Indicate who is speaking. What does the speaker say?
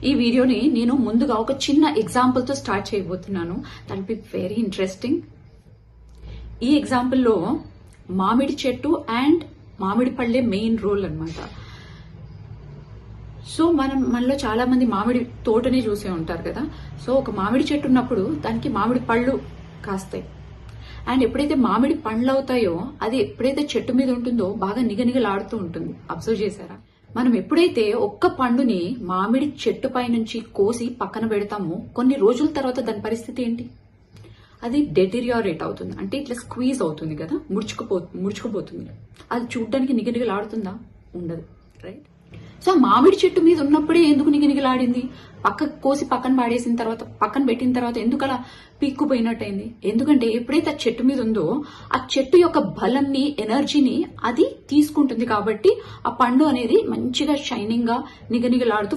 Speaker 1: ఈ వీడియోని నేను ముందుగా ఒక చిన్న ఎగ్జాంపుల్ తో స్టార్ట్ చేయబోతున్నాను. That be very interesting. ఈ ఎగ్జాంపుల్లో మామిడి చెట్టు అండ్ మామిడి పళ్ళే మెయిన్ రోల్ అన్నమాట. సో మనలో చాలా మంది మామిడి తోటనే చూసే ఉంటారు కదా. సో ఒక మామిడి చెట్టు ఉన్నప్పుడు దానికి మామిడి పళ్ళు కాస్తాయి. అండ్ ఎప్పుడైతే మామిడి పండ్లు అవుతాయో అది ఎప్పుడైతే చెట్టు మీద ఉంటుందో బాగా నిగనిగలాడుతూ ఉంటుంది. అబ్జర్వ్ చేశారా? మనం ఎప్పుడైతే ఒక్క పండుని మామిడి చెట్టు పై నుంచి కోసి పక్కన పెడతామో కొన్ని రోజుల తర్వాత దాని పరిస్థితి ఏంటి? అది డెటిరియారేట్ అవుతుంది. అంటే ఇట్లా స్క్వీజ్ అవుతుంది కదా, ముడుచుకుపోతుంది. అది చూడ్డానికి నిగనిగలాడుతుందా? ఉండదు, రైట్? సో మామిడి చెట్టు మీద ఉన్నప్పుడే ఎందుకు నిగనిగలాడింది? కోసి పక్కన పాడేసిన తర్వాత, పక్కన పెట్టిన తర్వాత ఎందుకు అలా పీక్కుపోయినట్టయింది? ఎందుకంటే ఎప్పుడైతే ఆ చెట్టు మీద ఉందో ఆ చెట్టు యొక్క బలంని, ఎనర్జీని అది తీసుకుంటుంది. కాబట్టి ఆ పండు అనేది మంచిగా షైనింగ్ గా నిగనిగలాడుతూ